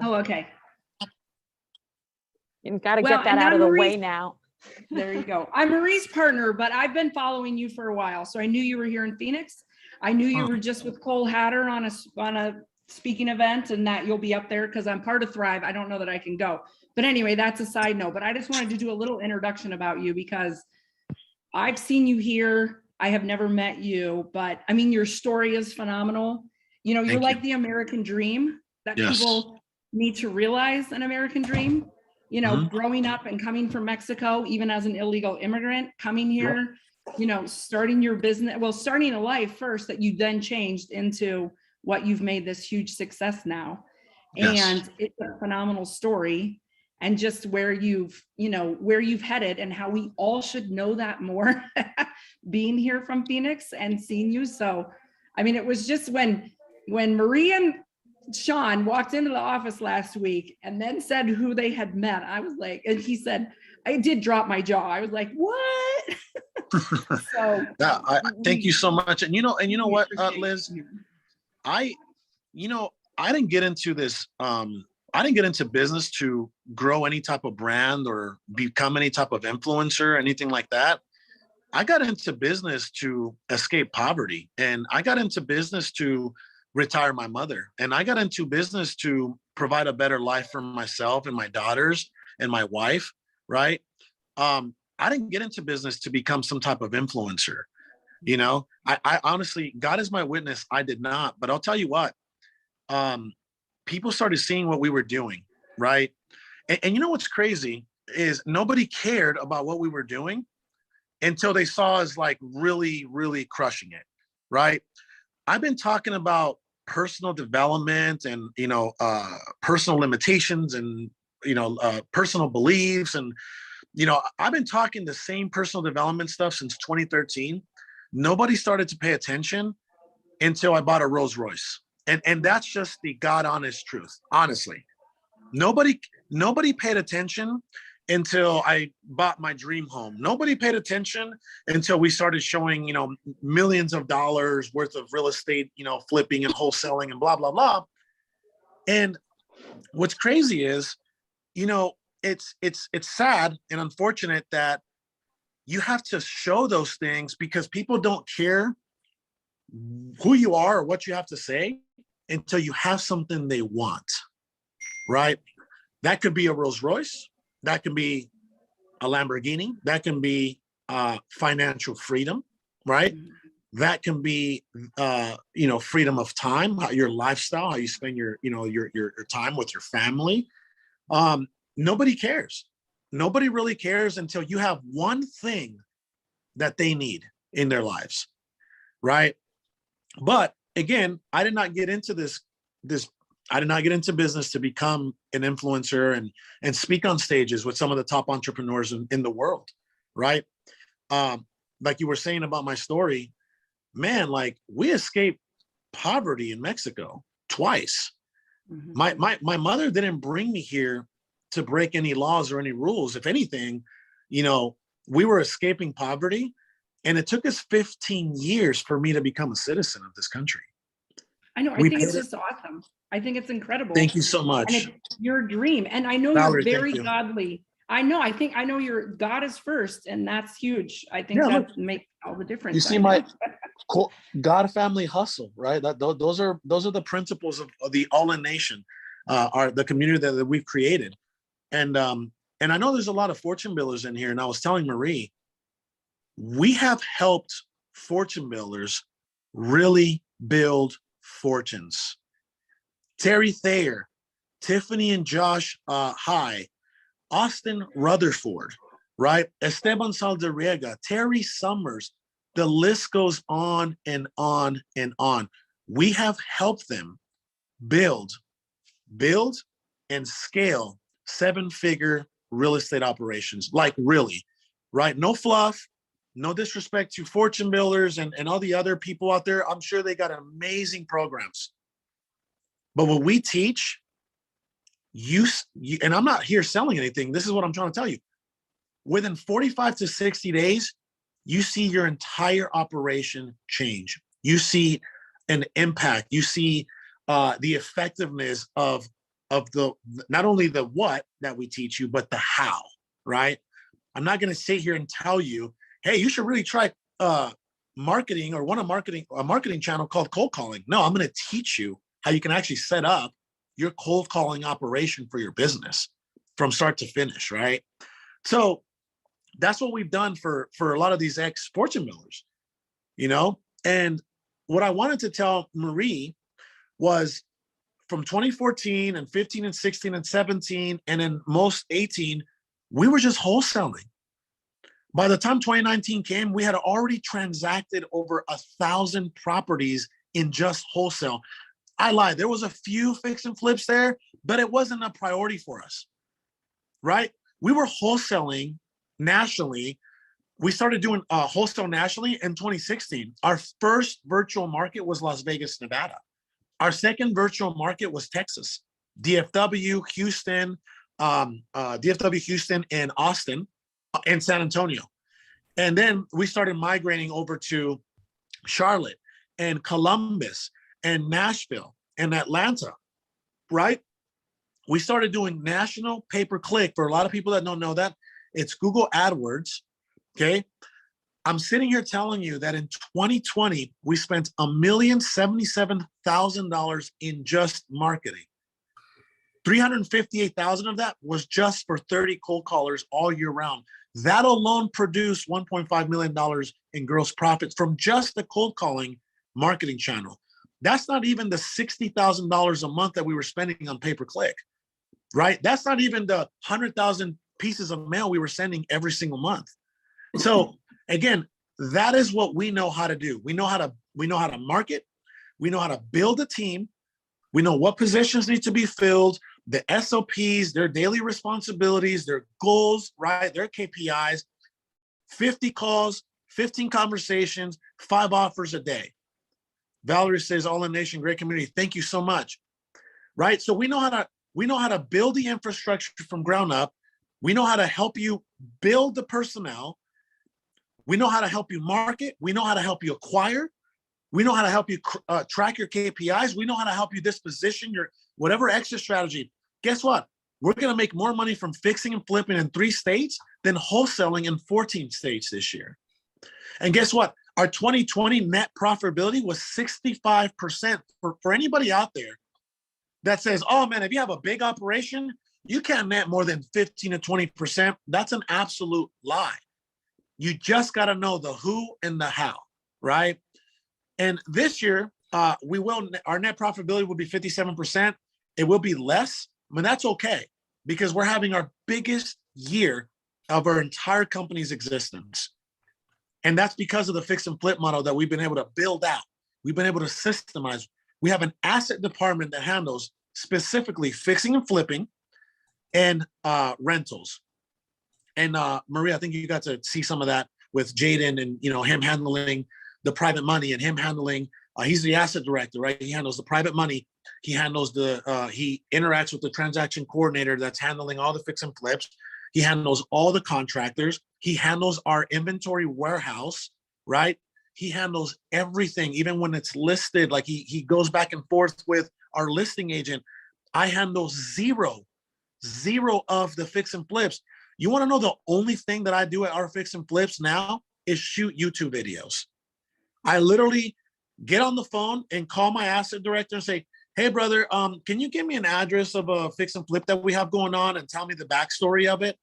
Oh, okay. You got to Well, get that and out I'm of the way Marie's- now. There you go. I'm Marie's partner, but I've been following you for a while. So I knew you were here in Phoenix. I knew you were just with Cole Hatter on a speaking event, and that you'll be up there because I'm part of Thrive. I don't know that I can go. But anyway, that's a side note. But I just wanted to do a little introduction about you because I've seen you here. I have never met you, but I mean, your story is phenomenal. You know, you're Thank like you. the American dream that Yes. people need to realize, an American dream. You know, Mhm. growing up and coming from Mexico, even as an illegal immigrant, coming here, you know, starting your business, well, starting a life first that you then changed into what you've made this huge success now. Yes. And it's a phenomenal story. And just where where you've headed and how we all should know that more being here from Phoenix and seeing you. So, I mean, it was just when Marie and Sean walked into the office last week and then said who they had met, I was like, and he said, I did drop my jaw. I was like, what? So thank you so much. And you know what, Liz, I didn't get into this. I didn't get into business to grow any type of brand or become any type of influencer, anything like that. I got into business to escape poverty, and I got into business to retire my mother, and I got into business to provide a better life for myself and my daughters and my wife. Right? I didn't get into business to become some type of influencer. You know, I honestly, God is my witness, I did not. But I'll tell you what. People started seeing what we were doing, right? And you know what's crazy is nobody cared about what we were doing until they saw us like really, really crushing it, right? I've been talking about personal development and, personal limitations and, personal beliefs. And, I've been talking the same personal development stuff since 2013. Nobody started to pay attention until I bought a Rolls Royce. And that's just the God honest truth. Honestly, nobody paid attention until I bought my dream home. Nobody paid attention until we started showing, millions of dollars worth of real estate, flipping and wholesaling and blah, blah, blah. And what's crazy is, it's sad and unfortunate that you have to show those things because people don't care who you are or what you have to say until you have something they want, right? That could be a Rolls Royce, that can be a Lamborghini, that can be financial freedom, right? That can be freedom of time, your lifestyle, how you spend your time with your family. Nobody cares. Nobody really cares until you have one thing that they need in their lives, right? But again, I did not get into I did not get into business to become an influencer and speak on stages with some of the top entrepreneurs in the world, right? Like you were saying about my story, man, like we escaped poverty in Mexico twice. Mm-hmm. My mother didn't bring me here to break any laws or any rules. If anything, we were escaping poverty. And it took us 15 years for me to become a citizen of this country. I know. I think it's just awesome. I think it's incredible. Thank you so much. And it's your dream. And I know Valerie, you're very godly. I know your God is first, and that's huge. I think that makes all the difference. You see my God family hustle, right? Those are the principles of the All In Nation, are the community that we've created. And I know there's a lot of fortune builders in here. And I was telling Marie, we have helped fortune builders really build fortunes. Terry Thayer, Tiffany and Josh High, Austin Rutherford, right? Esteban Saldarriaga, Terry Summers. The list goes on and on and on. We have helped them build and scale 7-figure real estate operations. Like really, right? No fluff. No disrespect to fortune builders and all the other people out there. I'm sure they got amazing programs. But what we teach, you and I'm not here selling anything. This is what I'm trying to tell you. Within 45 to 60 days, you see your entire operation change. You see an impact. You see the effectiveness of of the, not only the what that we teach you, but the how, right? I'm not going to sit here and tell you, hey, you should really try marketing or a marketing channel called cold calling. No, I'm going to teach you how you can actually set up your cold calling operation for your business from start to finish, right? So that's what we've done for a lot of these ex-fortune builders, you know? And what I wanted to tell Marie was from 2014 and 15 and 16 and 17, and in most 18, we were just wholesaling. By the time 2019 came, we had already transacted over 1,000 properties in just wholesale. I lied, there was a few fix and flips there, but it wasn't a priority for us, right? We were wholesaling nationally. We started doing wholesale nationally in 2016. Our first virtual market was Las Vegas, Nevada. Our second virtual market was Texas, DFW, Houston, and Austin, and San Antonio. And then we started migrating over to Charlotte and Columbus and Nashville and Atlanta, right? We started doing national pay-per-click. For a lot of people that don't know that, it's Google AdWords, okay? I'm sitting here telling you that in 2020, we spent $1,077,000 in just marketing. 358,000 of that was just for 30 cold callers all year round. That alone produced $1.5 million in gross profits from just the cold calling marketing channel. That's not even the $60,000 a month that we were spending on pay-per-click, right? That's not even the 100,000 pieces of mail we were sending every single month. So again, that is what we know how to do. We know how to market. We know how to build a team. We know what positions need to be filled, the SOPs, their daily responsibilities, their goals, right? Their KPIs, 50 calls, 15 conversations, 5 offers a day. Valerie says, all in nation, great community. Thank you so much. Right? So we know how to build the infrastructure from ground up. We know how to help you build the personnel. We know how to help you market. We know how to help you acquire. We know how to help you track your KPIs. We know how to help you disposition your whatever exit strategy. Guess what? We're going to make more money from fixing and flipping in 3 states than wholesaling in 14 states this year. And guess what? Our 2020 net profitability was 65%. For anybody out there that says, oh man, if you have a big operation, you can't net more than 15 to 20%. That's an absolute lie. You just got to know the who and the how, right? And this year, our net profitability will be 57%. It will be less. I mean, that's okay because we're having our biggest year of our entire company's existence. And that's because of the fix and flip model that we've been able to build out. We've been able to systemize. We have an asset department that handles specifically fixing and flipping and rentals. And Maria, I think you got to see some of that with Jaden and, you know, him handling the private money and him handling, he's the asset director, right? He handles the private money. He handles he interacts with the transaction coordinator that's handling all the fix and flips. He handles all the contractors. He handles our inventory warehouse, right? He handles everything, even when it's listed. Like he goes back and forth with our listing agent. I handle zero of the fix and flips. You want to know the only thing that I do at our fix and flips now is shoot YouTube videos. I literally get on the phone and call my asset director and say, hey brother, can you give me an address of a fix and flip that we have going on and tell me the backstory of it?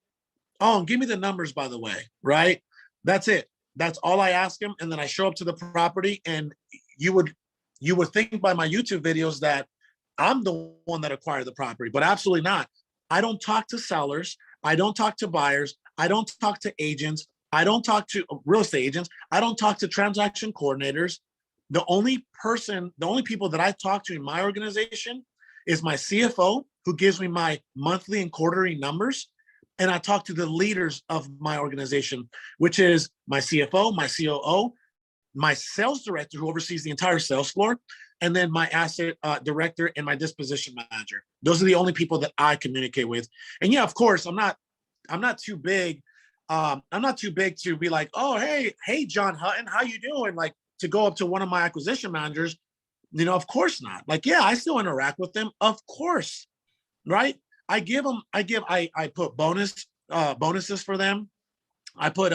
Oh, and give me the numbers, by the way, right? That's it. That's all I ask him. And then I show up to the property, and you would think by my YouTube videos that I'm the one that acquired the property, but absolutely not. I don't talk to sellers. I don't talk to buyers. I don't talk to agents. I don't talk to real estate agents. I don't talk to transaction coordinators. The only people that I talk to in my organization is my CFO, who gives me my monthly and quarterly numbers. And I talk to the leaders of my organization, which is my CFO, my COO, my sales director, who oversees the entire sales floor, and then my asset director and my disposition manager. Those are the only people that I communicate with. And yeah, of course, I'm not too big. I'm not too big to be like, oh, hey, John Hutton, how you doing? Like, to go up to one of my acquisition managers, you know, of course not. Like, yeah, I still interact with them, of course. right? I put bonuses for them. I put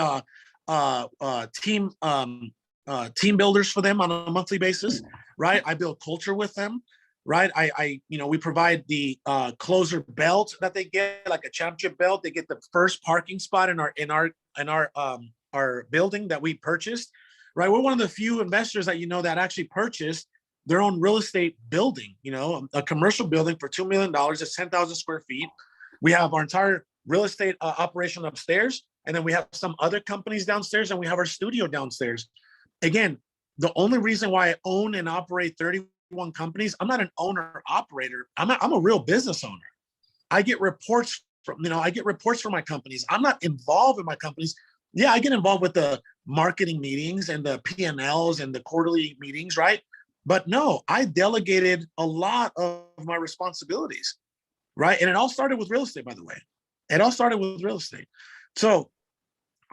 team builders for them on a monthly basis, right? I build culture with them, right? We provide the closer belt that they get, like a championship belt. They get the first parking spot in our building that we purchased, right? We're one of the few investors that that actually purchased their own real estate building, a commercial building for $2 million. It's 10,000 square feet. We have our entire real estate operation upstairs, and then we have some other companies downstairs, and we have our studio downstairs. Again, the only reason why I own and operate 31 companies, I'm not an owner operator. I'm a real business owner. I get reports from my companies. I'm not involved in my companies. Yeah, I get involved with the marketing meetings and the P&Ls and the quarterly meetings, right? But no, I delegated a lot of my responsibilities, right? And it all started with real estate, by the way. It all started with real estate. So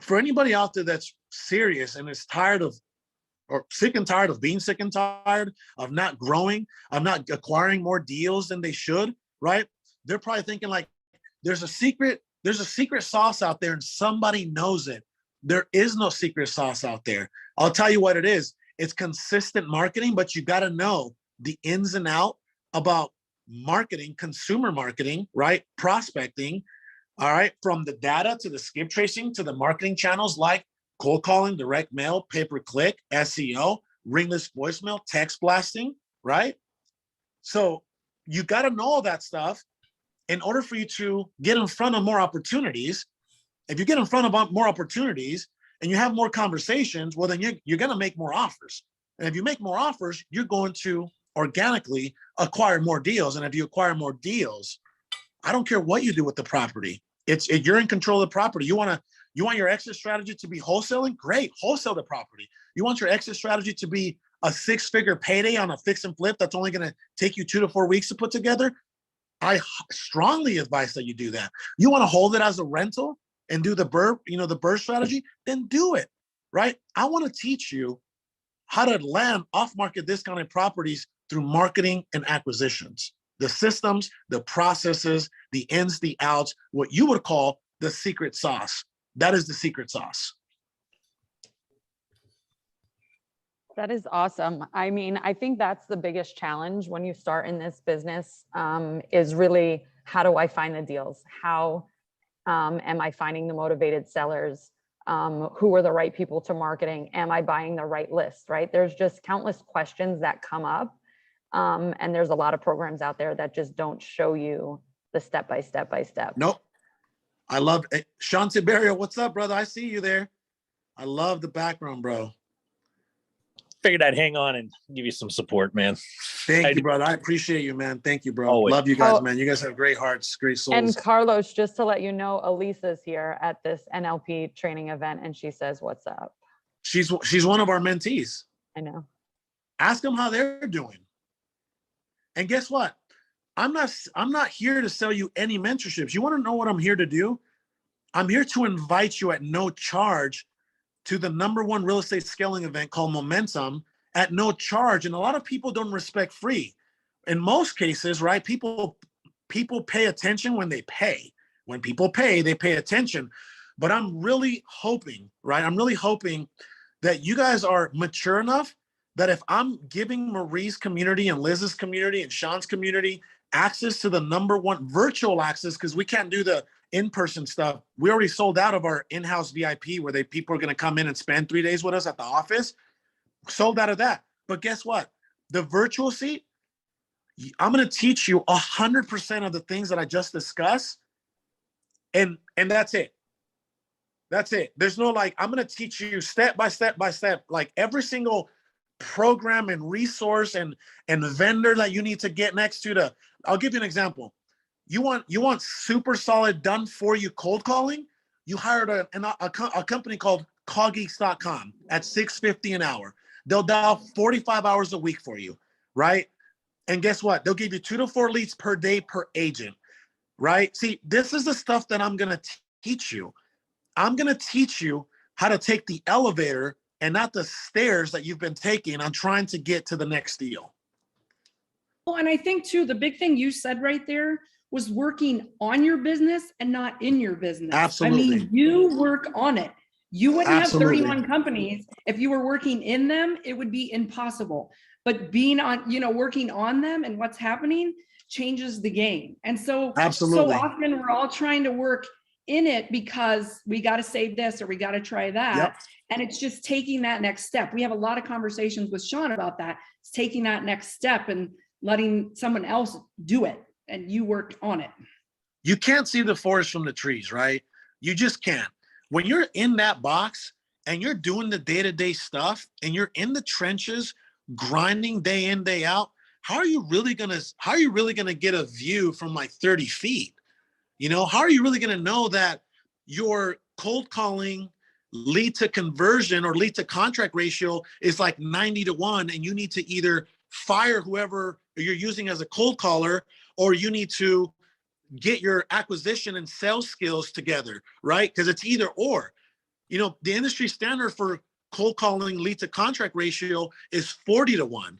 for anybody out there that's serious and is tired of, or sick and tired of being sick and tired of not growing, of not acquiring more deals than they should, right? They're probably thinking like, there's a secret sauce out there and somebody knows it. There is no secret sauce out there. I'll tell you what it is. It's consistent marketing, but you got to know the ins and out about marketing, consumer marketing, right? Prospecting, all right? From the data to the skip tracing to the marketing channels like cold calling, direct mail, pay-per-click, SEO, ringless voicemail, text blasting, right? So you got to know all that stuff in order for you to get in front of more opportunities. If you get in front of more opportunities and you have more conversations, well, then you're going to make more offers. And if you make more offers, you're going to organically acquire more deals. And if you acquire more deals, I don't care what you do with the property. You're in control of the property. You want your exit strategy to be wholesaling? Great, wholesale the property. You want your exit strategy to be a 6-figure payday on a fix and flip that's only going to take you 2 to 4 weeks to put together? I strongly advise that you do that. You want to hold it as a rental and do the BRRRR strategy, then do it, right? I want to teach you how to land off-market discounted properties through marketing and acquisitions. The systems, the processes, the ins, the outs, what you would call the secret sauce. That is the secret sauce. That is awesome. I mean, I think that's the biggest challenge when you start in this business, is really, how do I find the deals? How am I finding the motivated sellers? Who are the right people to marketing? Am I buying the right list, right? There's just countless questions that come up. And there's a lot of programs out there that just don't show you the step by step. Nope. I love it. Sean Tiberio, what's up, brother? I see you there. I love the background, bro. Figured I'd hang on and give you some support, man. Thank you, brother. I appreciate you, man. Thank you, bro. Always. Love you guys, man. You guys have great hearts, great souls. And Carlos, just to let you know, Elisa's here at this NLP training event, and she says, "What's up?" She's one of our mentees. I know. Ask them how they're doing. And guess what? I'm not here to sell you any mentorships. You want to know what I'm here to do? I'm here to invite you at no charge to the #1 real estate scaling event called Momentum at no charge. And a lot of people don't respect free. In most cases, right? People pay attention when they pay. When people pay, they pay attention. But I'm really hoping, right? I'm really hoping that you guys are mature enough that if I'm giving Marie's community and Liz's community and Sean's community access to the #1 virtual access, because we can't do the in-person stuff. We already sold out of our in-house VIP where people are going to come in and spend 3 days with us at the office. Sold out of that. But guess what? The virtual seat, I'm going to teach you 100% of the things that I just discussed. And that's it. That's it. There's no I'm going to teach you step by step by step, like every single program and resource and vendor that you need to get next to. I'll give you an example. You want super solid done for you cold calling? You hired a company called callgeeks.com at $650 an hour. They'll dial 45 hours a week for you, right? And guess what? They'll give you 2 to 4 leads per day per agent, right? See, this is the stuff that I'm going to teach you. I'm going to teach you how to take the elevator and not the stairs that you've been taking on trying to get to the next deal. Well, and I think too, the big thing you said right there was working on your business and not in your business. Absolutely. I mean, you work on it. You wouldn't Absolutely. have 31 companies if you were working in them. It would be impossible. But being on, working on them and what's happening changes the game. And so, Absolutely. so often we're all trying to work in it because we got to save this or we got to try that. Yep. And it's just taking that next step. We have a lot of conversations with Sean about that. It's taking that next step and letting someone else do it. And you worked on it. You can't see the forest from the trees, right? You just can't. When you're in that box and you're doing the day-to-day stuff and you're in the trenches, grinding day in, day out, how are you really gonna get a view from like 30 feet? How are you really gonna know that your cold calling lead to conversion or lead to contract ratio is like 90-1, and you need to either fire whoever you're using as a cold caller, or you need to get your acquisition and sales skills together, right? Because it's either or. The industry standard for cold calling lead to contract ratio is 40-1.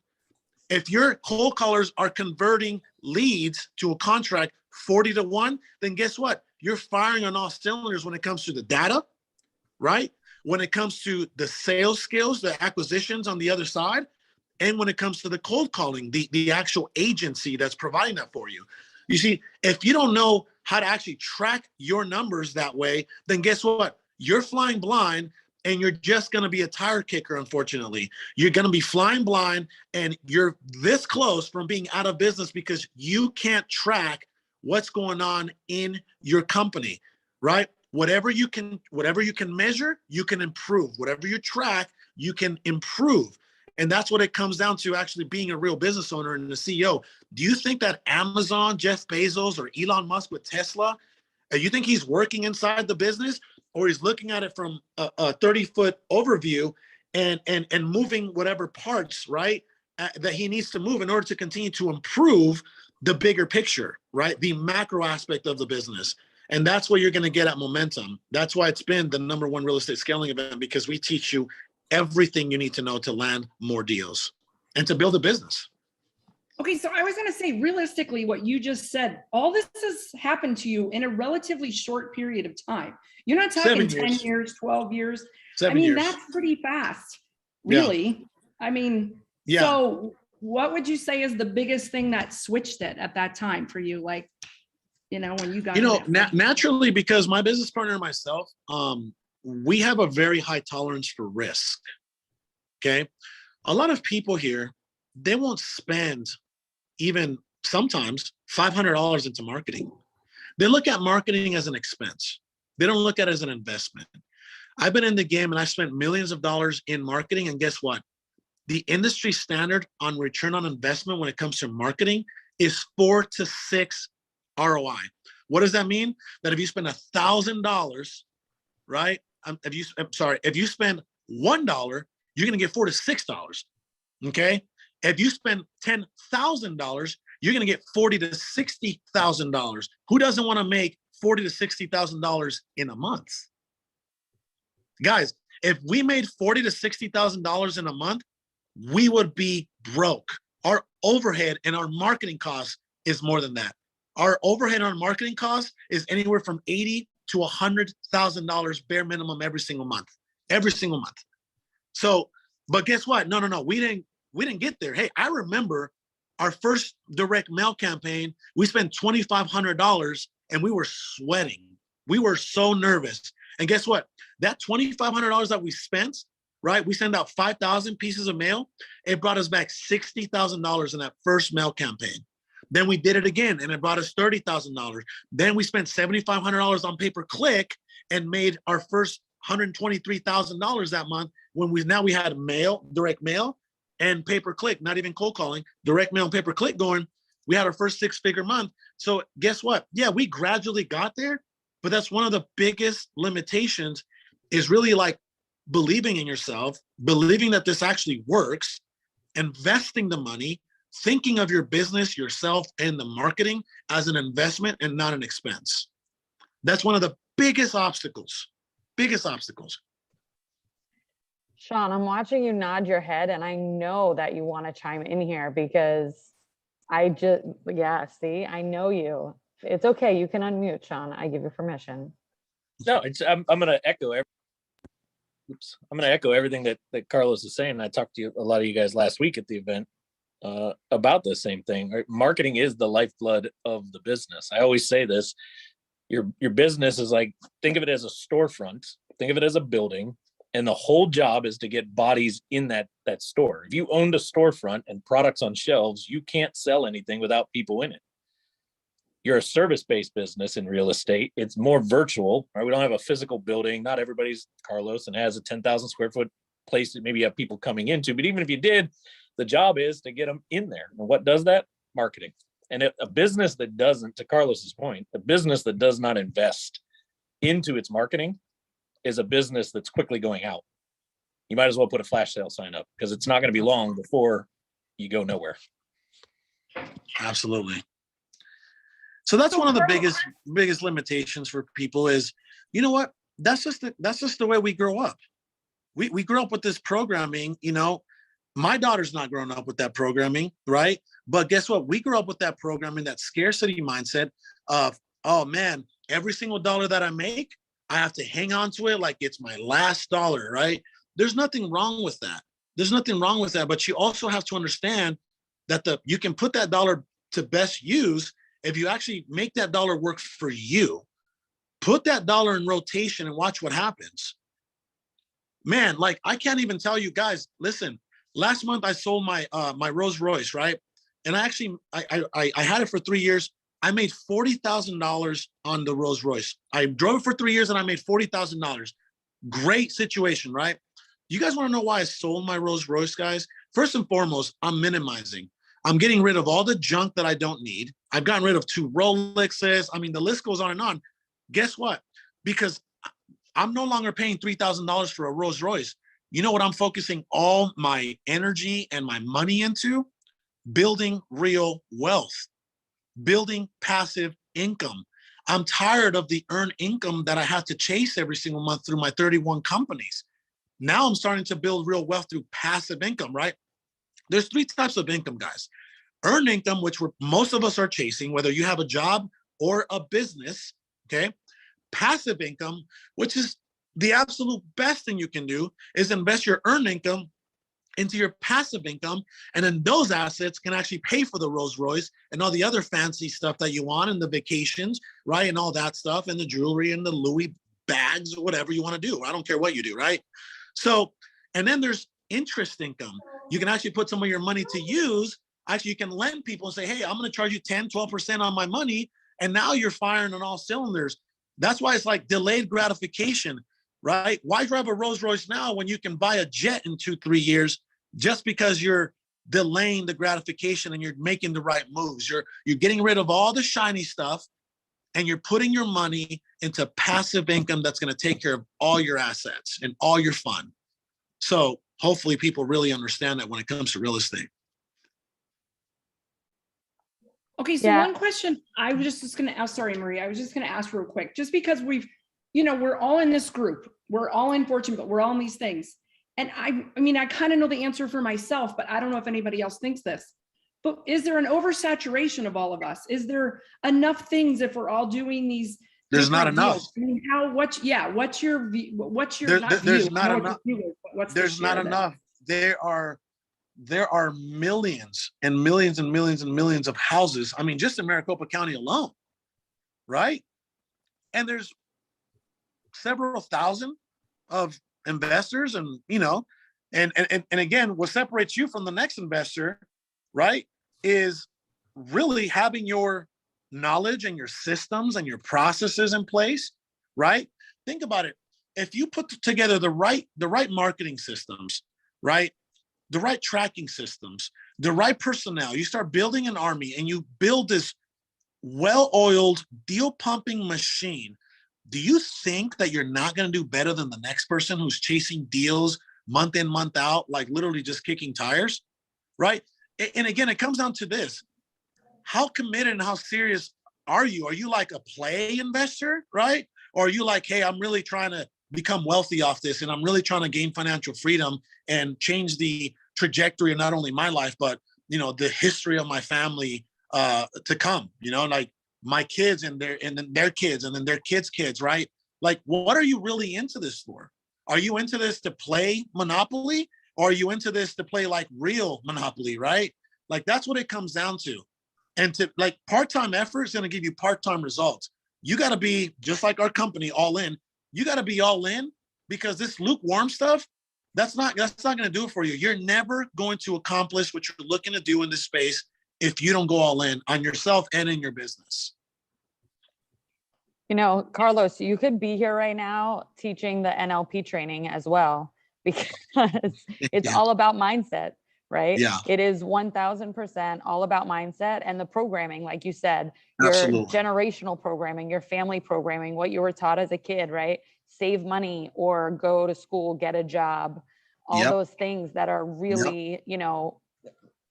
If your cold callers are converting leads to a contract 40-1, then guess what? You're firing on all cylinders when it comes to the data, right? When it comes to the sales skills, the acquisitions on the other side, and when it comes to the cold calling, the actual agency that's providing that for you. You see, if you don't know how to actually track your numbers that way, then guess what? You're flying blind, and you're just going to be a tire kicker, unfortunately. You're going to be flying blind, and you're this close from being out of business because you can't track what's going on in your company, right? Whatever you can measure, you can improve. Whatever you track, you can improve. And that's what it comes down to, actually being a real business owner and a CEO. Do you think that Amazon, Jeff Bezos, or Elon Musk with Tesla, you think he's working inside the business, or he's looking at it from a 30-foot overview and moving whatever parts, right, that he needs to move in order to continue to improve the bigger picture, right? The macro aspect of the business. And that's what you're going to get at Momentum. That's why it's been the #1 real estate scaling event, because we teach you everything you need to know to land more deals and to build a business. Okay, so I was going to say, realistically, what you just said, all this has happened to you in a relatively short period of time. You're not talking 10 years, 12 years. 7 years. That's pretty fast, really. Yeah. So what would you say is the biggest thing that switched it at that time for you? Like, when you got naturally, because my business partner and myself, we have a very high tolerance for risk. Okay. A lot of people here, they won't spend even sometimes $500 into marketing. They look at marketing as an expense. They don't look at it as an investment. I've been in the game and I spent millions of dollars in marketing. And guess what? The industry standard on return on investment when it comes to marketing is 4 to 6 ROI. What does that mean? That if you spend $1,000, right? If you spend $1, you're going to get $4 to $6. Okay. If you spend $10,000, you're going to get $40 to $60,000. Who doesn't want to make $40 to $60,000 in a month? Guys, if we made $40 to $60,000 in a month, we would be broke. Our overhead and our marketing costs is more than that. Our overhead and our marketing costs is anywhere from $80,000 to $100,000 bare minimum every single month. Every single month. So, but guess what? No. We didn't get there. Hey, I remember our first direct mail campaign. We spent $2,500 and we were sweating. We were so nervous. And guess what? That $2,500 that we spent, right? We sent out 5,000 pieces of mail. It brought us back $60,000 in that first mail campaign. Then we did it again and it brought us $30,000. Then we spent $7,500 on pay-per-click and made our first $123,000 that month when we had mail, direct mail, and pay-per-click, not even cold calling, direct mail and pay-per-click going. We had our first 6-figure month. So guess what? Yeah, we gradually got there, but that's one of the biggest limitations is really like believing in yourself, believing that this actually works, investing the money, thinking of your business, yourself, and the marketing as an investment and not an expense. That's one of the biggest obstacles. Sean, I'm watching you nod your head and I know that you want to chime in here because I know you. It's okay. You can unmute, Sean. I give you permission. No, I'm going to echo I'm going to echo everything that Carlos is saying. I talked to a lot of you guys last week at the event about the same thing. Right? Marketing is the lifeblood of the business. I always say this. Your business is like, think of it as a storefront, think of it as a building, and the whole job is to get bodies in that store. If you owned a storefront and products on shelves, you can't sell anything without people in it. You're a service-based business in real estate. It's more virtual, right? We don't have a physical building. Not everybody's Carlos and has a 10,000 square foot place that maybe you have people coming into. But even if you did, the job is to get them in there. And what does that? Marketing. And a business that doesn't, to Carlos's point, a business that does not invest into its marketing is a business that's quickly going out. You might as well put a flash sale sign up because it's not going to be long before you go nowhere. Absolutely. So that's one of the biggest limitations for people is, you know what? That's just the way we grow up. We grew up with this programming, you know. My daughter's not growing up with that programming, right? But guess what? We grew up with that programming, that scarcity mindset of, oh man, every single dollar that I make, I have to hang on to it like it's my last dollar, right? There's nothing wrong with that. There's nothing wrong with that. But you also have to understand that you can put that dollar to best use if you actually make that dollar work for you. Put that dollar in rotation and watch what happens. Man, like I can't even tell you guys, listen, last month I sold my my Rolls Royce, right? And I actually I had it for 3 years. I made $40,000 on the Rolls Royce. I drove it for 3 years and I made $40,000. Great situation, right? You guys want to know why I sold my Rolls Royce, guys? First and foremost, I'm minimizing. I'm getting rid of all the junk that I don't need. I've gotten rid of 2 Rolexes. I mean, the list goes on and on. Guess what? Because I'm no longer paying $3,000 for a Rolls Royce. You know what I'm focusing all my energy and my money into? Building real wealth, building passive income. I'm tired of the earned income that I have to chase every single month through my 31 companies. Now I'm starting to build real wealth through passive income, right? There's 3 types of income, guys. Earned income, which most of us are chasing, whether you have a job or a business, okay? Passive income, which is the absolute best thing you can do, is invest your earned income into your passive income, and then those assets can actually pay for the Rolls Royce and all the other fancy stuff that you want, and the vacations, right, and all that stuff, and the jewelry and the Louis bags or whatever you want to do. I don't care what you do, right? So, and then there's interest income. You can actually put some of your money to use. Actually, you can lend people and say, hey, I'm going to charge you 10, 12% on my money, and now you're firing on all cylinders. That's why it's like delayed gratification, right? Why drive a Rolls Royce now when you can buy a jet in 2-3 years just because you're delaying the gratification and you're making the right moves? You're getting rid of all the shiny stuff and you're putting your money into passive income that's going to take care of all your assets and all your fun. So hopefully people really understand that when it comes to real estate. Okay, so one question I was just going to ask, sorry, Marie, I was just going to ask real quick, just because we're all in this group, we're all in Fortune, but we're all in these things. And I mean, I kind of know the answer for myself, but I don't know if anybody else thinks this. But is there an oversaturation of all of us? Is there enough things if we're all doing these? There's not enough. I mean, what's your there's not enough. There's not enough. There are millions and millions and millions and millions of houses. I mean, just in Maricopa County alone, right? And there's several thousand of investors, and and again, what separates you from the next investor, right, is really having your knowledge and your systems and your processes in place, right? Think about it. If you put together the right marketing systems, right, the right tracking systems, the right personnel, you start building an army and you build this well-oiled deal pumping machine. Do you think that you're not going to do better than the next person who's chasing deals month in, month out, like literally just kicking tires, right? And again, it comes down to this. How committed and how serious are you? Are you like a play investor, right? Or are you like, hey, I'm really trying to become wealthy off this, and I'm really trying to gain financial freedom and change the trajectory of not only my life, but, the history of my family to come, like my kids and then their kids and then their kids' kids, right? Like, what are you really into this for? Are you into this to play Monopoly, or are you into this to play like real Monopoly, right? Like, that's what it comes down to. And to like, part-time effort is going to give you part-time results. You got to be just like our company, all in. You got to be all in, because this lukewarm stuff, that's not going to do it for you. You're never going to accomplish what you're looking to do in this space if you don't go all in on yourself and in your business. You know, Carlos, you could be here right now teaching the NLP training as well, because it's all about mindset, right? Yeah. It is 1000% all about mindset and the programming, like you said, your Absolutely. generational programming, your family programming, what you were taught as a kid, right? Save money or go to school, get a job, all those things that are really, you know,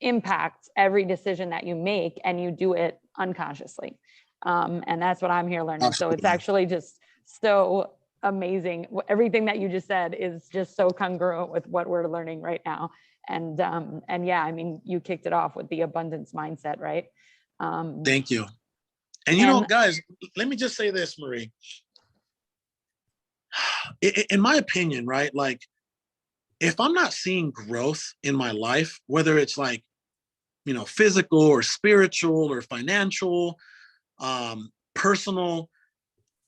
impact every decision that you make, and you do it unconsciously. And that's what I'm here learning. Absolutely. So it's actually just so amazing. Everything that you just said is just so congruent with what we're learning right now. And yeah, I mean, you kicked it off with the abundance mindset, right? Thank you. And you know, guys, let me just say this, Marie. In my opinion, right? Like, if I'm not seeing growth in my life, whether it's like, you know, physical or spiritual or financial, personal,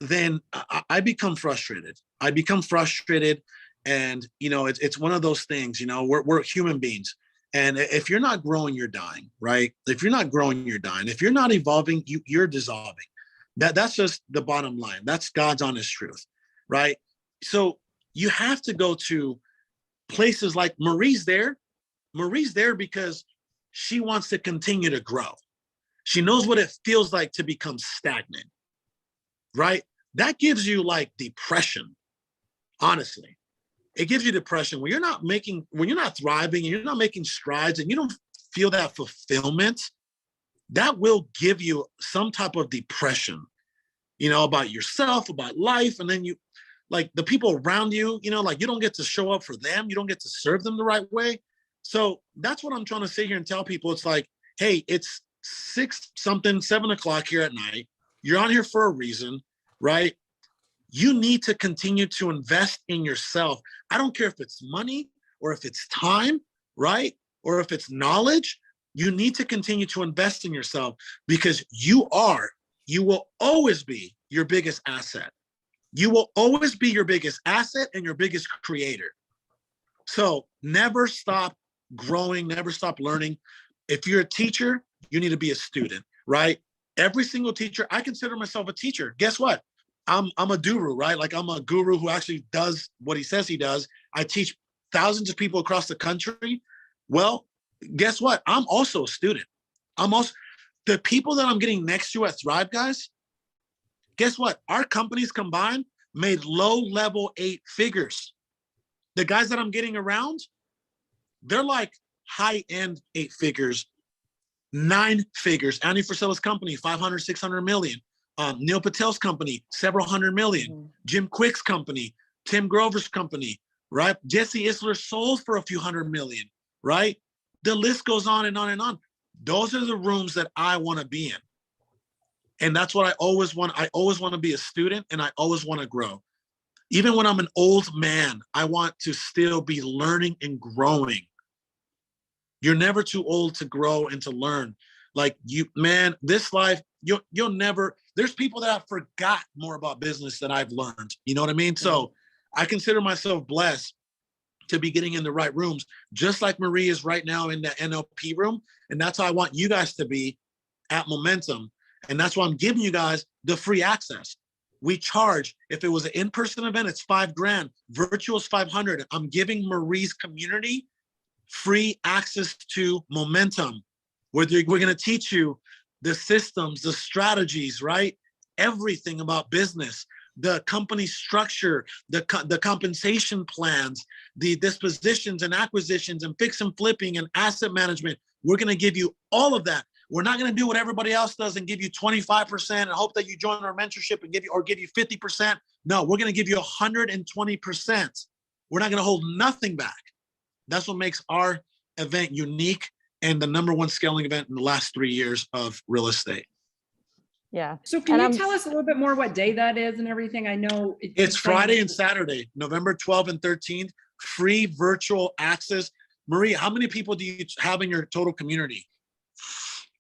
then I become frustrated. I become frustrated. And, you know, it's one of those things, you know, we're human beings. And if you're not growing, you're dying, right? If you're not growing, you're dying. If you're not evolving, you're dissolving. That's just the bottom line. That's God's honest truth, right? So you have to go to places like Marie's there. Marie's there because she wants to continue to grow. She knows what it feels like to become stagnant, right? That gives you like depression, honestly. It gives you depression when you're not thriving and you're not making strides and you don't feel that fulfillment. That will give you some type of depression, you know, about yourself, about life. And then you, like, the people around you, you know, like, you don't get to show up for them. You don't get to serve them the right way. So that's what I'm trying to sit here and tell people. It's like, hey, it's 7 o'clock here at night. You're on here for a reason, right? You need to continue to invest in yourself. I don't care if it's money or if it's time, right? Or if it's knowledge. You need to continue to invest in yourself, because you will always be your biggest asset. You will always be your biggest asset and your biggest creator. So never stop growing, never stop learning. If you're a teacher, you need to be a student, right? Every single teacher, I consider myself a teacher. Guess what? I'm a guru, right? Like, I'm a guru who actually does what he says he does. I teach thousands of people across the country. Well, guess what? I'm also a student. The people that I'm getting next to at Thrive, guys, guess what? Our companies combined made low-level 8 figures. The guys that I'm getting around, they're like high-end 8 figures, 9 figures. Andy Frisella's company, 500, 600 million. Neil Patel's company, several hundred million. Mm-hmm. Jim Quick's company, Tim Grover's company, right? Jesse Isler sold for a few hundred million, right? The list goes on and on and on. Those are the rooms that I want to be in. And that's what I always want. I always want to be a student, and I always want to grow. Even when I'm an old man, I want to still be learning and growing. You're never too old to grow and to learn. Like, you, man, this life, you'll never, there's people that have forgot more about business than I've learned. You know what I mean? So I consider myself blessed to be getting in the right rooms, just like Marie is right now in the NLP room. And that's how I want you guys to be at Momentum. And that's why I'm giving you guys the free access. We charge, if it was an in-person event, it's $5,000. Virtual is 500. I'm giving Marie's community free access to Momentum, where we're going to teach you the systems, the strategies, right? Everything about business, the company structure, the compensation plans, the dispositions and acquisitions and fix and flipping and asset management. We're going to give you all of that. We're not going to do what everybody else does and give you 25% and hope that you join our mentorship and give you 50%. No, we're going to give you 120%. We're not going to hold nothing back. That's what makes our event unique and the #1 scaling event in the last 3 years of real estate. Yeah. So can And you tell us a little bit more what day that is and everything? I know It's Friday and Saturday, November 12th and 13th, free virtual access. Marie, how many people do you have in your total community?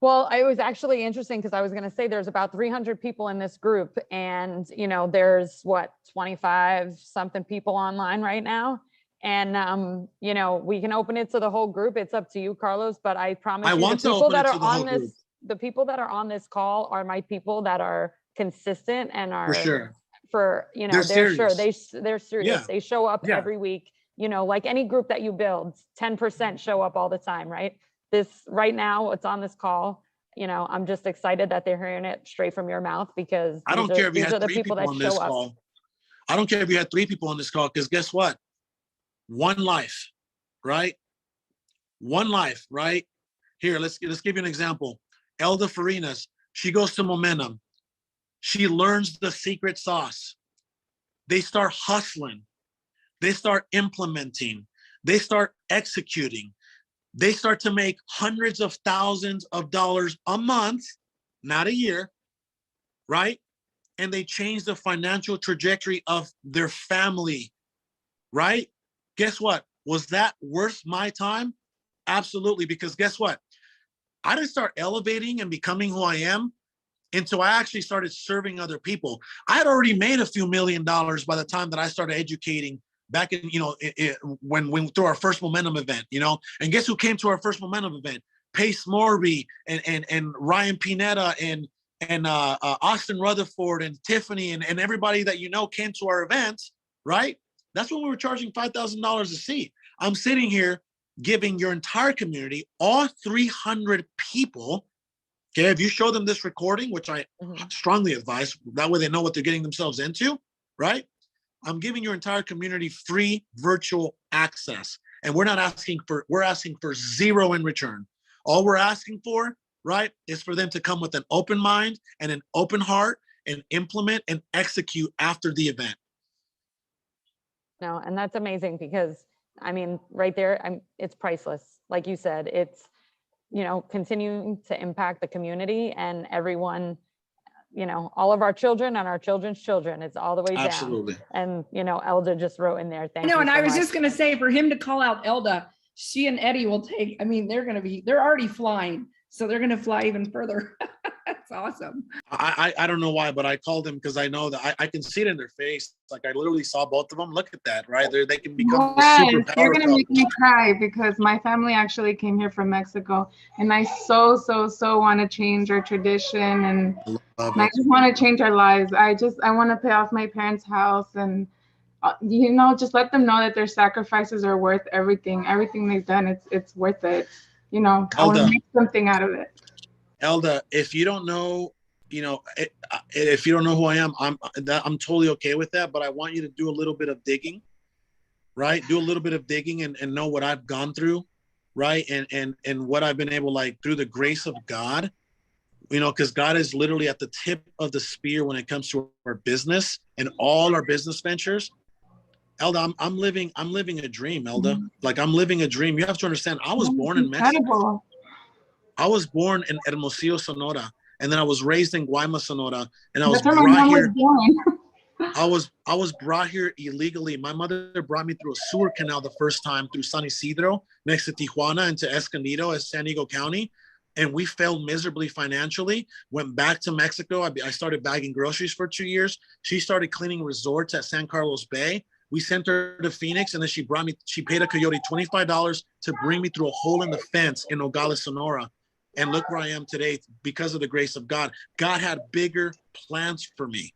Well, it was actually interesting because I was going to say there's about 300 people in this group, and there's what, 25 something people online right now. And we can open it to the whole group. It's up to you, Carlos, but I promise you the people that are on this, the people that are on this call are my people that are consistent and are they're sure they're serious. Yeah. They show up every week, like any group that you build, 10% show up all the time, right? This right now, it's on this call. I'm just excited that they're hearing it straight from your mouth, because I don't care if you these had are the 3 people people that on show this up. call. I don't care if you had 3 people on this call, because guess what? One life, right? One life, right? Here, let's give you an example. Elda Farinas, she goes to Momentum. She learns the secret sauce. They start hustling. They start implementing. They start executing. They start to make hundreds of thousands of dollars a month, not a year, right? And they change the financial trajectory of their family, right? Guess what? Was that worth my time? Absolutely, because guess what? I didn't start elevating and becoming who I am until I actually started serving other people. I had already made a few $1 million by the time that I started educating back in, when through our first Momentum event, and guess who came to our first Momentum event? Pace Morby and Ryan Pineda and Austin Rutherford and Tiffany and everybody that came to our event, right? That's when we were charging $5,000 a seat. I'm sitting here giving your entire community, all 300 people, okay, if you show them this recording, which I strongly advise, that way they know what they're getting themselves into, right? I'm giving your entire community free virtual access. And we're asking for zero in return. All we're asking for, right, is for them to come with an open mind and an open heart and implement and execute after the event. No, and that's amazing, because right there, it's priceless. Like you said, it's, continuing to impact the community and everyone, all of our children and our children's children. It's all the way down. Absolutely. And, Elda just wrote in there. Thank you. And so I was much. just going to say, for him to call out Elda, she and Eddie will take, they're already flying. So they're going to fly even further. That's awesome. I don't know why, but I called them because I know that I can see it in their face. Like I literally saw both of them. Look at that, right? They can become super powerful. You're gonna make me cry, because my family actually came here from Mexico, and I so want to change our tradition, and I just want to change our lives. I want to pay off my parents' house, and just let them know that their sacrifices are worth everything they've done. It's worth it. I want to make something out of it. Elda, if you don't know, if you don't know who I am, I'm totally okay with that. But I want you to do a little bit of digging, right? Do a little bit of digging and know what I've gone through, right? And what I've been able, like, through the grace of God, because God is literally at the tip of the spear when it comes to our business and all our business ventures. Elda, I'm living a dream, Elda. Like, I'm living a dream. You have to understand, I was born in Mexico. I was born in Hermosillo, Sonora, and then I was raised in Guaymas, Sonora, and I was brought here. I was brought here illegally. My mother brought me through a sewer canal the first time through San Isidro, next to Tijuana, into Escondido, San Diego County, and we failed miserably financially. Went back to Mexico. I started bagging groceries for 2 years. She started cleaning resorts at San Carlos Bay. We sent her to Phoenix, and then she paid a coyote $25 to bring me through a hole in the fence in Nogales, Sonora. And look where I am today because of the grace of God. God had bigger plans for me,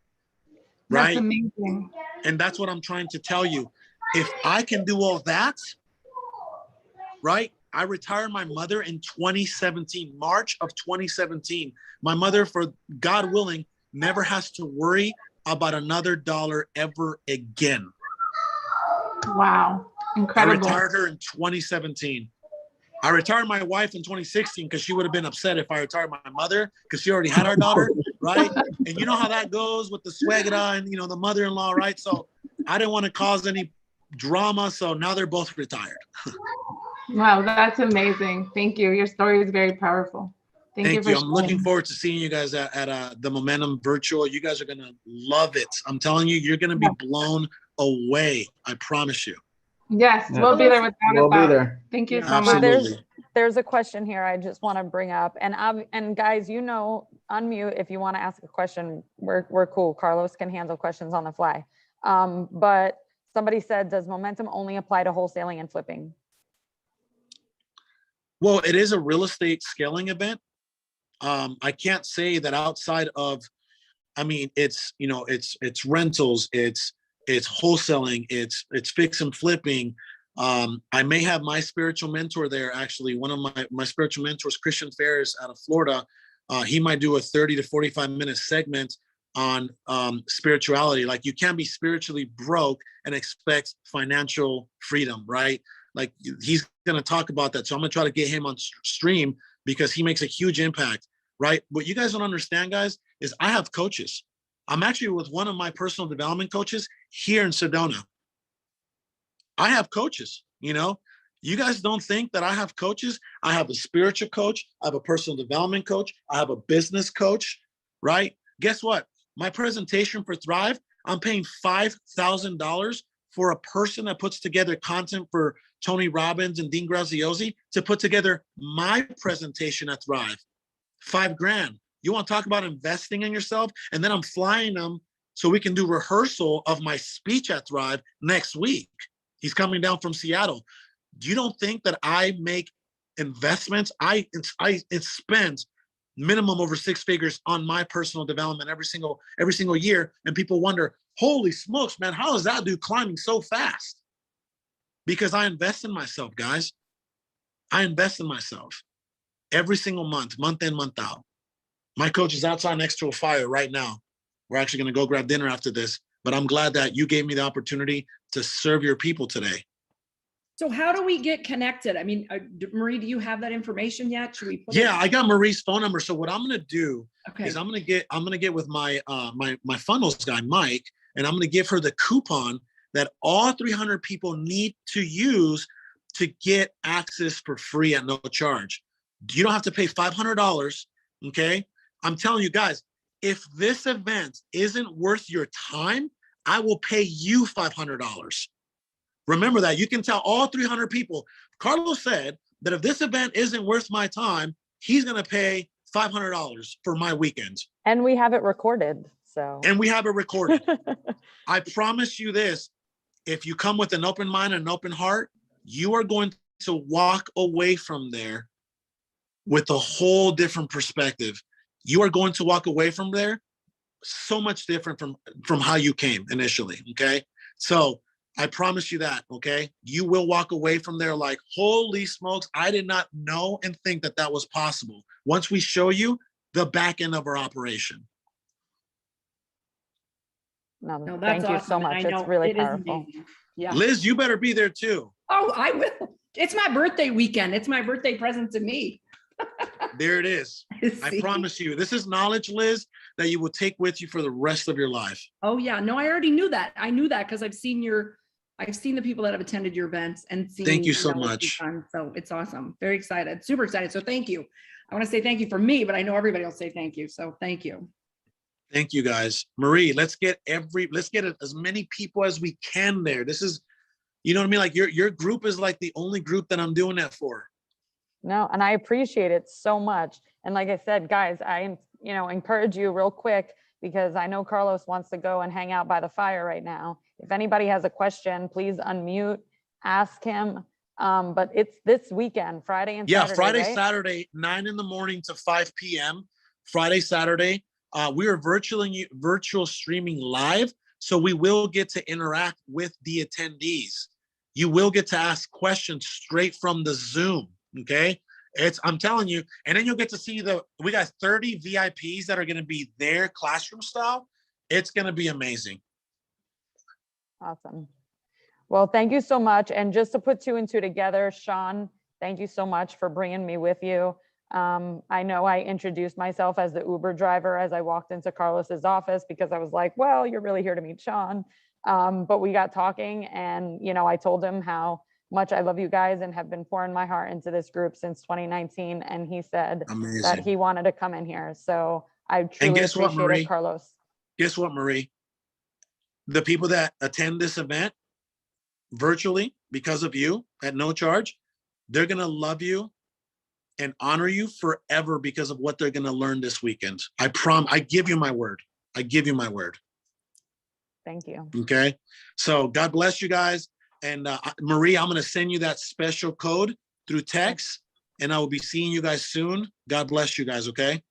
right? That's amazing. And that's what I'm trying to tell you. If I can do all that, right? I retired my mother in 2017, March of 2017. My mother, for God willing, never has to worry about another dollar ever again. Wow. Incredible. I retired her in 2017. I retired my wife in 2016 because she would have been upset if I retired my mother, because she already had our daughter, right? And you know how that goes with the suegra and, the mother-in-law, right? So I didn't want to cause any drama. So now they're both retired. Wow, that's amazing. Thank you. Your story is very powerful. Thank you Thank for you. I'm looking sharing. forward to seeing you guys at the Momentum Virtual. You guys are going to love it. I'm telling you, you're going to be blown away. I promise you. Yes, Yeah. we'll be there without We'll a be doubt. there. Thank you Yeah. so much. Absolutely. There's a question here I just want to bring up, and guys, you know, unmute if you want to ask a question. We're cool. Carlos can handle questions on the fly. But somebody said, does Momentum only apply to wholesaling and flipping? Well, it is a real estate scaling event. I can't say that outside of, I mean, it's, you know, it's rentals, it's wholesaling, it's fix and flipping. I may have my spiritual mentor there. Actually, one of my spiritual mentors, Christian Ferris out of Florida, he might do a 30 to 45-minute segment on spirituality. Like, you can't be spiritually broke and expect financial freedom, right? Like, he's going to talk about that. So I'm going to try to get him on stream because he makes a huge impact, right? What you guys don't understand, guys, is I have coaches. I'm actually with one of my personal development coaches here in Sedona. I have coaches, you know. You guys don't think that I have coaches. I have a spiritual coach. I have a personal development coach. I have a business coach, right? Guess what? My presentation for Thrive, I'm paying $5,000 for a person that puts together content for Tony Robbins and Dean Graziosi to put together my presentation at Thrive. $5,000. You want to talk about investing in yourself? And then I'm flying them so we can do rehearsal of my speech at Thrive next week. He's coming down from Seattle. You don't think that I make investments? I spend minimum over 6 figures on my personal development every single year. And people wonder, holy smokes, man, how is that dude climbing so fast? Because I invest in myself, guys. I invest in myself every single month in, month out. My coach is outside next to a fire right now. We're actually going to go grab dinner after this, but I'm glad that you gave me the opportunity to serve your people today. So how do we get connected? I mean, Marie, do you have that information yet? Should we put Yeah, I got Marie's phone number. So what I'm going to do Okay. is I'm going to get with my my funnels guy, Mike, and I'm going to give her the coupon that all 300 people need to use to get access for free at no charge. You don't have to pay $500. Okay. I'm telling you guys, if this event isn't worth your time, I will pay you $500. Remember that. You can tell all 300 people. Carlos said that if this event isn't worth my time, he's going to pay $500 for my weekend. And we have it recorded. So. And we have it recorded. I promise you this. If you come with an open mind and an open heart, you are going to walk away from there with a whole different perspective. You are going to walk away from there so much different from how you came initially. Okay. So I promise you that. Okay. You will walk away from there like, holy smokes, I did not know and think that that was possible. Once we show you the back end of our operation. No, No, thank that's you awesome. so And much. I know It's really it is powerful. amazing. Yeah. Liz, you better be there too. Oh, I will. It's my birthday weekend. It's my birthday present to me. There it is. I See? promise you, this is knowledge, Liz, that you will take with you for the rest of your life. Oh yeah. No, I already knew that. I knew that because I've seen the people that have attended your events and seen. Thank you so what you've much. done. So it's awesome. Very excited. Super excited. So thank you. I want to say thank you for me, but I know everybody will say thank you. So thank you. Thank you, guys. Marie, let's get as many people as we can there. This is, you know what I mean? Like your group is like the only group that I'm doing that for. No, and I appreciate it so much. And like I said, guys, I encourage you real quick because I know Carlos wants to go and hang out by the fire right now. If anybody has a question, please unmute, ask him. But it's this weekend, Friday and Saturday. Yeah, Friday, right? Saturday, 9 a.m. to 5 p.m. Friday, Saturday. We are virtual streaming live, so we will get to interact with the attendees. You will get to ask questions straight from the Zoom. Okay, I'm telling you, and then you'll get to see we got 30 VIPs that are going to be there classroom style. It's going to be amazing. Awesome. Well, thank you so much. And just to put 2 and 2 together, Sean, thank you so much for bringing me with you. I know I introduced myself as the Uber driver as I walked into Carlos's office because I was like, well, you're really here to meet Sean. But we got talking and, I told him how much I love you guys and have been pouring my heart into this group since 2019. And he said that Amazing. he wanted to come in here. So I truly guess what, appreciate Marie? it, Carlos. Guess what, Marie? The people that attend this event virtually because of you at no charge, they're going to love you and honor you forever because of what they're going to learn this weekend. I give you my word. I give you my word. Thank you. Okay. So God bless you guys. And Marie, I'm going to send you that special code through text, and I will be seeing you guys soon. God bless you guys. Okay.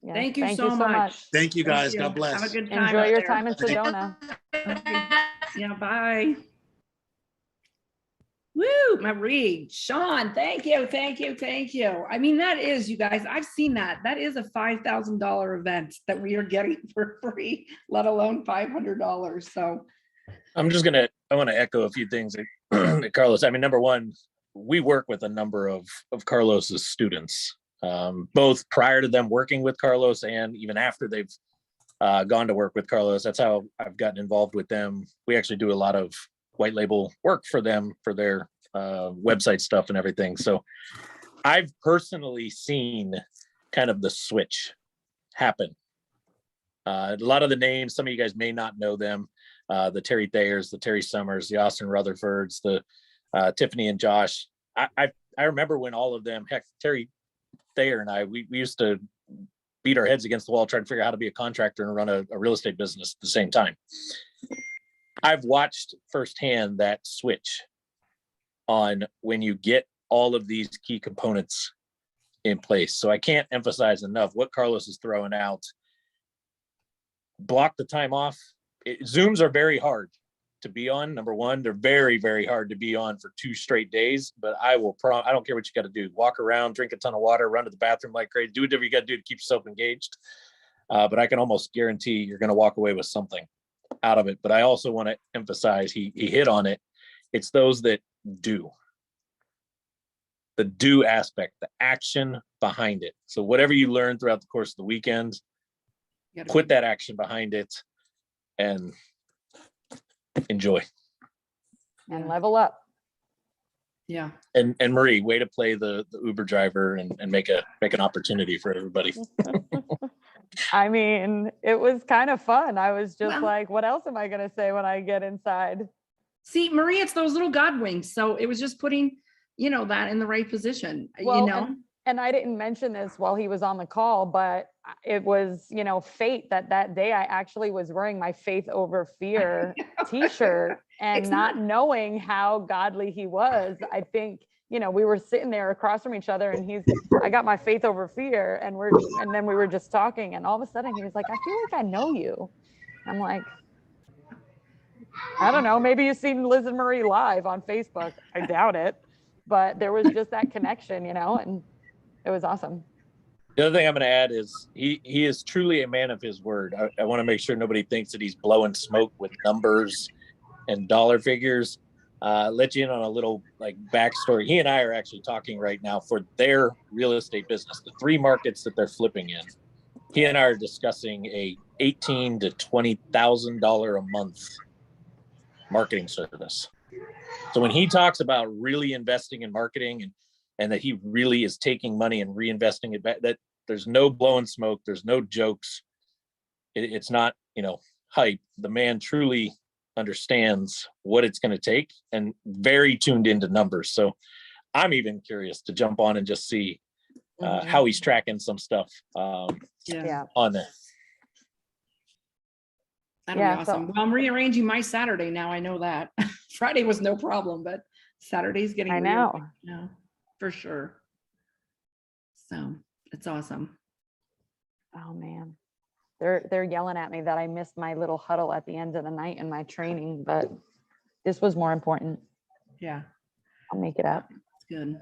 Yeah, Thank you so much. Thank you guys. Thank you. God bless. Have a good time. Enjoy out your there. time in Sedona. Okay. Yeah, bye. Woo, Marie, Sean, thank you, thank you, thank you. I mean, that is, you guys, I've seen that. That is a $5,000 event that we are getting for free, let alone $500. So I want to echo a few things that Carlos. I mean, number one, we work with a number of Carlos's students, both prior to them working with Carlos and even after they've gone to work with Carlos. That's how I've gotten involved with them. We actually do a lot of white label work for them for their website stuff and everything. So I've personally seen kind of the switch happen. A lot of the names, some of you guys may not know them. The Terry Thayers, the Terry Summers, the Austin Rutherfords, the Tiffany and Josh. I remember when all of them, heck, Terry Thayer and I, we used to beat our heads against the wall trying to figure out how to be a contractor and run a real estate business at the same time. I've watched firsthand that switch on when you get all of these key components in place. So I can't emphasize enough what Carlos is throwing out. Block the time off. Zooms are very hard to be on. Number one, they're very, very hard to be on for 2 straight days, but I don't care what you got to do. Walk around, drink a ton of water, run to the bathroom like crazy, do whatever you got to do to keep yourself engaged. But I can almost guarantee you're going to walk away with something out of it. But I also want to emphasize, he hit on it. It's those that do. The do aspect, the action behind it. So whatever you learn throughout the course of the weekend, put that action behind it and enjoy. And level up. yeah. And Marie, way to play the Uber driver and make an opportunity for everybody. I mean, it was kind of fun. I was just Well, like, what else am I going to say when I get inside? See, Marie, it's those little God wings. So it was just putting, that in the right position, Well, and I didn't mention this while he was on the call, but it was, fate that day I actually was wearing my Faith Over Fear t-shirt and not knowing how godly he was. I think, we were sitting there across from each other and I got my Faith Over Fear and then we were just talking and all of a sudden he was like, I feel like I know you. I'm like, I don't know, maybe you've seen Liz and Marie live on Facebook. I doubt it, but there was just that connection, and it was awesome. The other thing I'm going to add is he is truly a man of his word. I want to make sure nobody thinks that he's blowing smoke with numbers and dollar figures. Let you in on a little backstory. He and I are actually talking right now for their real estate business, the 3 markets that they're flipping in. He and I are discussing a $18,000 to $20,000 a month marketing service. So when he talks about really investing in marketing and that he really is taking money and reinvesting it back, that there's no blowing smoke, there's no jokes. It's not, hype. The man truly understands what it's going to take and very tuned into numbers. So I'm even curious to jump on and just see how he's tracking some stuff on there. That'll be awesome. Well, I'm rearranging my Saturday now. I know that. Friday was no problem, but Saturday's getting rearranged now for sure. So it's awesome. Oh man. They're yelling at me that I missed my little huddle at the end of the night in my training, but this was more important. Yeah. I'll make it up. It's good.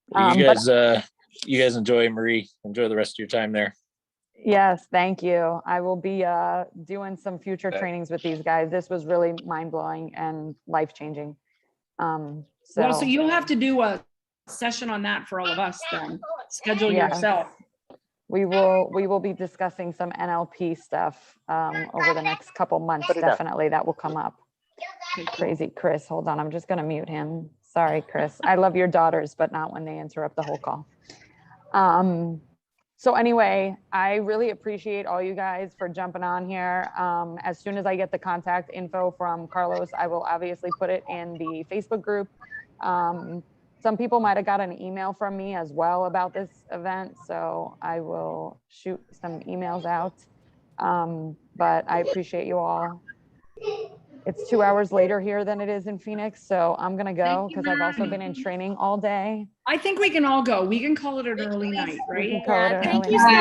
Well, you guys enjoy, Marie. Enjoy the rest of your time there. Yes, thank you. I will be doing some future trainings with these guys. This was really mind-blowing and life-changing. So you'll have to do a session on that for all of us then. Schedule yourself. We will be discussing some NLP stuff over the next couple months. Definitely that will come up. Okay, cool. Crazy Chris, hold on, I'm just gonna mute him. Sorry, Chris. I love your daughters, but not when they interrupt the whole call. So anyway, I really appreciate all you guys for jumping on here. As soon as I get the contact info from Carlos, I will obviously put it in the Facebook group. Some people might have got an email from me as well about this event, so I will shoot some emails out. But I appreciate you all. It's 2 hours later here than it is in Phoenix, so I'm gonna go Thank you, because I've also Mary. been in training all day. I think we can all go. We can call it an early night, We can right? call it Yeah, an thank early you night. so